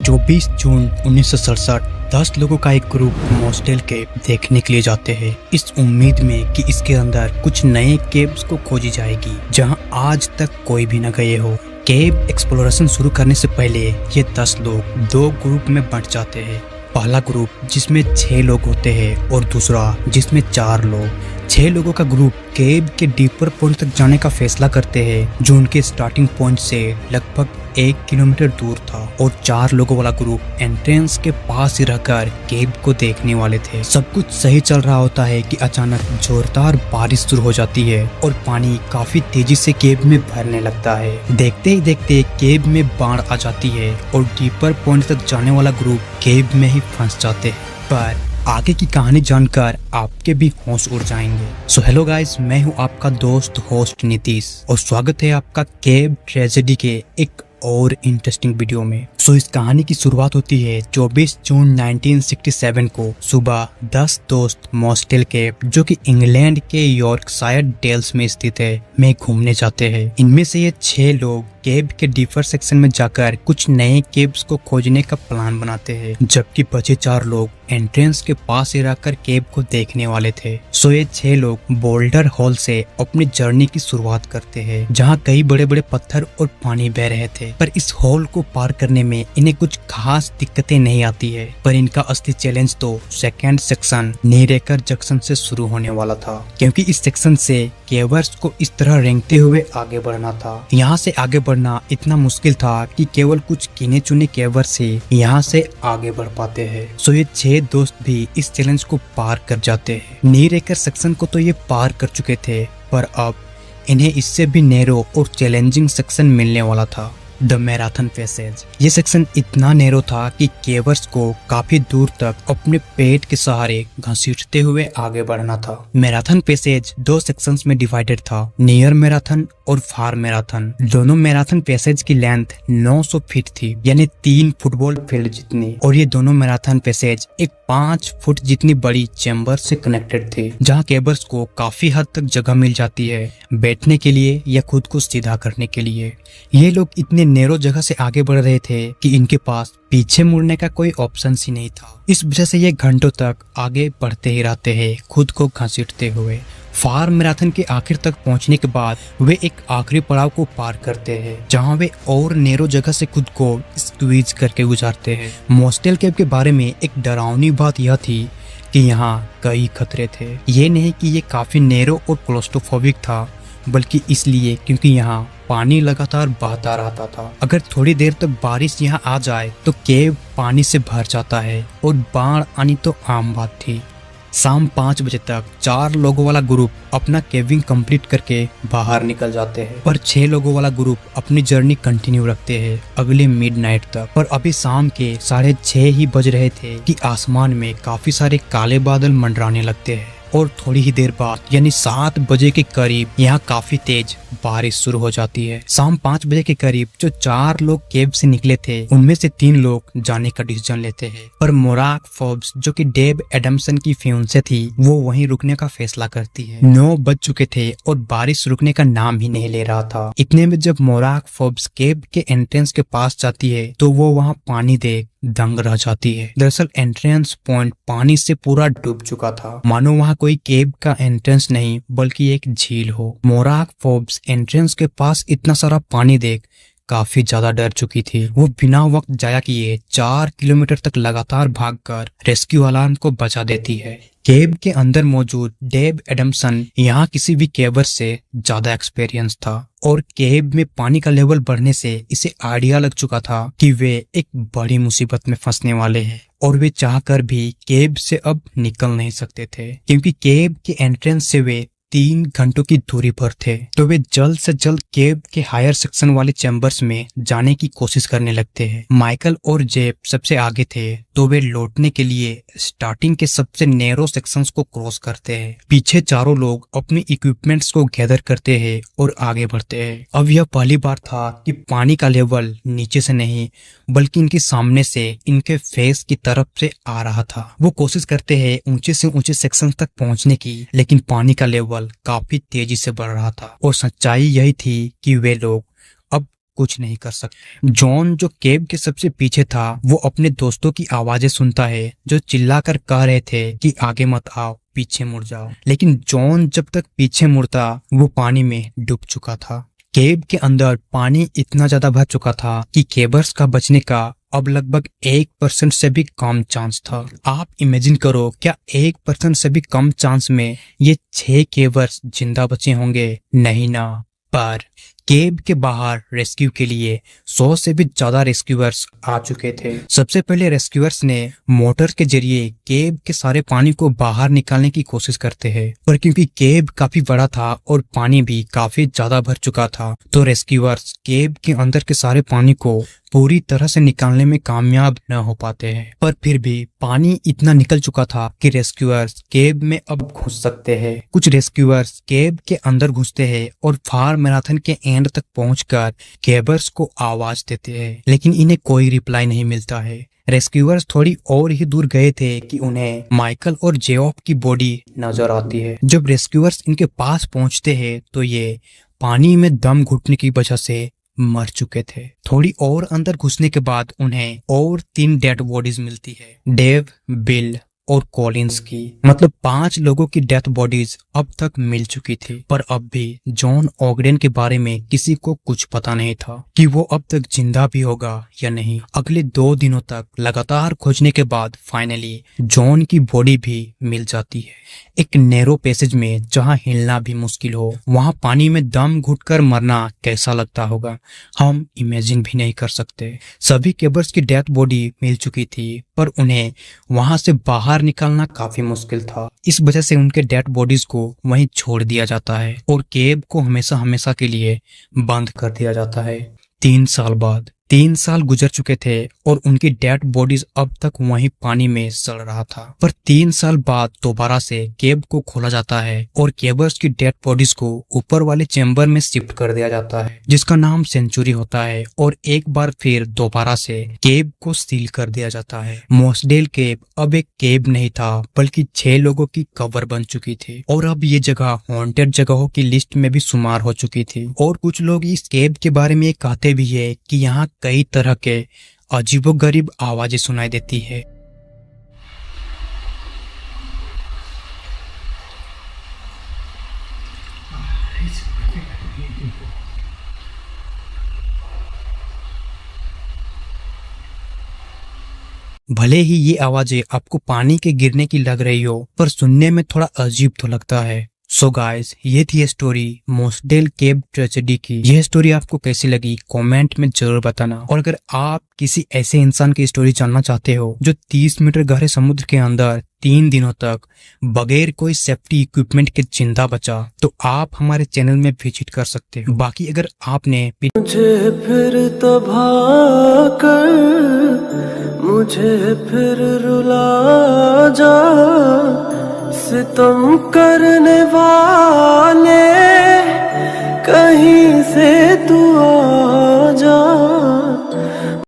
24 जून 1967 10 लोगों का एक ग्रुप मॉस्टेल केव देखने के लिए जाते हैं, इस उम्मीद में कि इसके अंदर कुछ नए केव्स को खोजी जाएगी जहां आज तक कोई भी न गए हो। केव एक्सप्लोरेशन शुरू करने से पहले ये 10 लोग दो ग्रुप में बंट जाते हैं। पहला ग्रुप जिसमें 6 लोग होते हैं और दूसरा जिसमें 4 लोग। 6 लोगों का ग्रुप केव के डीपर पॉइंट तक जाने का फैसला करते हैं जो उनके स्टार्टिंग पॉइंट से लगभग 1 किलोमीटर दूर था, और 4 लोगों वाला ग्रुप एंट्रेंस के पास ही रहकर केव को देखने वाले थे। सब कुछ सही चल रहा होता है कि अचानक जोरदार बारिश शुरू हो जाती है और पानी काफी तेजी से केव में भरने लगता है। देखते ही देखते केव में बाढ़ आ जाती है और डीपर पॉइंट तक जाने वाला ग्रुप केव में ही फंस जाते हैं। पर आगे की कहानी जानकर आपके भी होश उड़ जाएंगे। सो हेलो गाइस, मैं हूं आपका दोस्त होस्ट नीतीश और स्वागत है आपका केव ट्रेजेडी के एक और इंटरेस्टिंग वीडियो में। सो इस कहानी की शुरुआत होती है 24 जून 1967 को सुबह 10 दोस्त मॉस्टेल केव जो कि इंग्लैंड के यॉर्कशायर डेल्स में स्थित है में घूमने जाते हैं। इनमें से ये 6 लोग केव के डीपर सेक्शन में जाकर कुछ नए केव्स को खोजने का प्लान बनाते हैं, जबकि बचे 4 लोग एंट्रेंस के पास ही रहकर केव को देखने वाले थे। सो ये 6 लोग बोल्डर हॉल से अपनी जर्नी की शुरुआत करते हैं जहां कई बड़े बड़े पत्थर और पानी बह रहे थे। पर इस हॉल को पार करने में इन्हें कुछ खास दिक्कतें नहीं आती है, पर इनका असली चैलेंज तो सेकेंड सेक्शन नीरेकर जंक्शन से शुरू होने वाला था, क्योंकि इस सेक्शन से केवर्स को इस तरह रेंगते हुए आगे बढ़ना था। यहाँ से आगे बढ़ना इतना मुश्किल था कि केवल कुछ गिने चुने केवर्स ही यहाँ से आगे बढ़ पाते हैं। सो ये 6 दोस्त भी इस चैलेंज को पार कर जाते हैं। नीरेकर सेक्शन को तो ये पार कर चुके थे, पर अब इन्हें इससे भी नैरो और चैलेंजिंग सेक्शन मिलने वाला था, द मैराथन पैसेज। ये सेक्शन इतना नैरो था कि केवर्स को काफी दूर तक अपने पेट के सहारे घसीटते हुए आगे बढ़ना था। मैराथन पैसेज 2 सेक्शंस में डिवाइडेड था, नियर मैराथन और फार मैराथन। दोनों मैराथन पैसेज की लेंथ 900 फीट थी, यानी 3 फुटबॉल फील्ड जितनी, और ये दोनों मैराथन पैसेज एक 5 फुट जितनी बड़ी चैम्बर से कनेक्टेड थे, जहाँ केवर्स को काफी हद तक जगह मिल जाती है बैठने के लिए या खुद को सीधा करने के लिए। ये लोग इतने नैरो जगह से आगे बढ़ रहे थे कि इनके पास पीछे मुड़ने का कोई ऑप्शन ही नहीं था। इस वजह से ये घंटों तक आगे बढ़ते ही रहते हैं, खुद को घसीटते हुए। फार मैराथन के आखिर तक पहुंचने के बाद वे एक आखिरी पड़ाव को पार करते हैं, जहां वे और नैरो जगह से खुद को स्क्वीज करके गुजारते हैं। मॉस्टेल केव के बारे में एक डरावनी बात यह थी कि यहाँ कई खतरे थे। ये नहीं कि ये काफी नैरो और क्लोस्ट्रोफोबिक था, बल्कि इसलिए क्योंकि यहाँ पानी लगातार बहता रहता था। अगर थोड़ी देर तक बारिश यहाँ आ जाए तो केव पानी से भर जाता है और बाढ़ आनी तो आम बात थी। शाम 5 बजे तक 4 लोगों वाला ग्रुप अपना केविंग कंप्लीट करके बाहर निकल जाते हैं, पर 6 लोगों वाला ग्रुप अपनी जर्नी कंटिन्यू रखते हैं अगले मिडनाइट तक। पर अभी शाम के 6:30 ही बज रहे थे कि आसमान में काफी सारे काले बादल मंडराने लगते हैं, और थोड़ी ही देर बाद यानी 7 बजे के करीब यहाँ काफी तेज बारिश शुरू हो जाती है। शाम 5 बजे के करीब जो 4 लोग केव से निकले थे उनमें से 3 लोग जाने का डिसीजन लेते हैं, पर मोराक फोर्ब्स जो कि डेव एडम्सन की फियांसे थी वो वहीं रुकने का फैसला करती है। 9 बज चुके थे और बारिश रुकने का नाम ही नहीं ले रहा था। इतने में जब मोराक फोर्ब्स केव के एंट्रेंस के पास जाती है तो वो वहाँ पानी देख दंग रह जाती है। दरअसल एंट्रेंस पॉइंट पानी से पूरा डूब चुका था, मानो वहाँ कोई केव का एंट्रेंस नहीं बल्कि एक झील हो। मोराक फोर्ब्स एंट्रेंस के पास इतना सारा पानी देख काफी ज्यादा डर चुकी थी। वो बिना वक्त जाया किए 4 किलोमीटर तक लगातार भागकर रेस्क्यू अलार्म को बचा देती है। केव के अंदर मौजूद डेव एडम्सन यहाँ किसी भी केवर से ज्यादा एक्सपीरियंस था, और केव में पानी का लेवल बढ़ने से इसे आइडिया लग चुका था कि वे एक बड़ी मुसीबत में फंसने वाले हैं, और वे चाहकर भी केव से अब निकल नहीं सकते थे, क्योंकि केव के एंट्रेंस से वे 3 घंटों की दूरी पर थे। तो वे जल्द से जल्द केव के हायर सेक्शन वाले चैम्बर्स में जाने की कोशिश करने लगते हैं। माइकल और जेब सबसे आगे थे, तो वे लौटने के लिए स्टार्टिंग के सबसे नैरो सेक्शंस को क्रॉस करते हैं। पीछे 4 लोग अपनी इक्विपमेंट्स को गैदर करते हैं और आगे बढ़ते हैं। अब यह पहली बार था कि पानी का लेवल नीचे से नहीं बल्कि इनके सामने से इनके फेस की तरफ से आ रहा था। वो कोशिश करते हैं ऊंचे से ऊंचे सेक्शन तक पहुंचने की, लेकिन पानी का लेवल काफी तेजी से बढ़ रहा था, और सच्चाई यही थी कि वे लोग अब कुछ नहीं कर सकते। जॉन जो केव के सबसे पीछे था वो अपने दोस्तों की आवाजें सुनता है जो चिल्लाकर कह रहे थे कि आगे मत आओ, पीछे मुड़ जाओ। लेकिन जॉन जब तक पीछे मुड़ता वो पानी में डूब चुका था। केव के अंदर पानी इतना ज्यादा भर चुका था कि केबर्स का बचने का अब लगभग 1% से भी कम चांस था। आप इमेजिन करो, क्या 1% से भी कम चांस में ये 6 केबर्स जिंदा बचे होंगे? नहीं ना। पर केव के बाहर रेस्क्यू के लिए 100 से भी ज्यादा रेस्क्यूअर्स आ चुके थे। सबसे पहले रेस्क्यूअर्स ने मोटर के जरिए केव के सारे पानी को बाहर निकालने की कोशिश करते हैं, पर क्योंकि केव काफी बड़ा था और पानी भी काफी ज्यादा भर चुका था तो रेस्क्यूअर्स केव के अंदर के सारे पानी को पूरी तरह से निकालने में कामयाब न हो पाते हैं। पर फिर भी पानी इतना निकल चुका था कि रेस्क्यूअर्स केव में अब घुस सकते हैं। कुछ रेस्क्यूअर्स केव के अंदर घुसते हैं और फार मैराथन के एंड तक पहुंचकर केबर्स को आवाज देते हैं, लेकिन इन्हें कोई रिप्लाई नहीं मिलता है। रेस्क्यूअर्स थोड़ी और ही दूर गए थे कि उन्हें माइकल और जेऑफ की बॉडी नजर आती है। जब रेस्क्यूअर्स इनके पास पहुंचते हैं तो ये पानी में दम घुटने की वजह से मर चुके थे। थोड़ी और अंदर घुसने के बाद उन्हें और 3 डेड बॉडीज मिलती है, डेव, बिल और कॉलिंस की। मतलब 5 लोगों की डेथ बॉडीज अब तक मिल चुकी थी। पर अब भी जॉन ऑगडेन के बारे में किसी को कुछ पता नहीं था कि वो अब तक जिंदा भी होगा या नहीं। अगले 2 दिनों तक लगातार खोजने के बाद फाइनली जॉन की बॉडी भी मिल जाती है। एक नैरो पैसेज में जहां हिलना भी मुश्किल हो, वहां पानी में दम घुटकर मरना कैसा लगता होगा हम इमेजिन भी नहीं कर सकते। सभी केबर्स की डेथ बॉडी मिल चुकी थी पर उन्हें वहां से बाहर निकालना काफी मुश्किल था। इस वजह से उनके डेड बॉडीज को वहीं छोड़ दिया जाता है और केव को हमेशा हमेशा के लिए बंद कर दिया जाता है। 3 साल बाद 3 साल गुजर चुके थे और उनकी डेड बॉडीज अब तक वहीं पानी में सड़ रहा था। पर 3 साल बाद दोबारा से केव को खोला जाता है और केबर्स की डेड बॉडीज को ऊपर वाले चैम्बर में शिफ्ट कर दिया जाता है जिसका नाम सेंचुरी होता है, और एक बार फिर दोबारा से केव को सील कर दिया जाता है। मोसडेल केव अब एक केव नहीं था बल्कि 6 लोगों की कब्र बन चुकी थी और अब ये जगह हॉन्टेड जगहों की लिस्ट में भी शुमार हो चुकी थी। और कुछ लोग इस केव के बारे में कहते भी है कि यहाँ कई तरह के अजीबोगरीब आवाजें सुनाई देती है। भले ही ये आवाजें आपको पानी के गिरने की लग रही हो पर सुनने में थोड़ा अजीब तो लगता है। सो गाइस, ये थी स्टोरी मोसडेल केव ट्रेजेडी की। यह स्टोरी आपको कैसी लगी कमेंट में जरूर बताना। और अगर आप किसी ऐसे इंसान की स्टोरी जानना चाहते हो जो 30 मीटर गहरे समुद्र के अंदर 3 दिनों तक बगैर कोई सेफ्टी इक्विपमेंट के जिंदा बचा, तो आप हमारे चैनल में विजिट कर सकते हो। बाकी अगर आपने मुझे फिर तबाह कर, मुझे फिर रुला जा, सितम करने वाला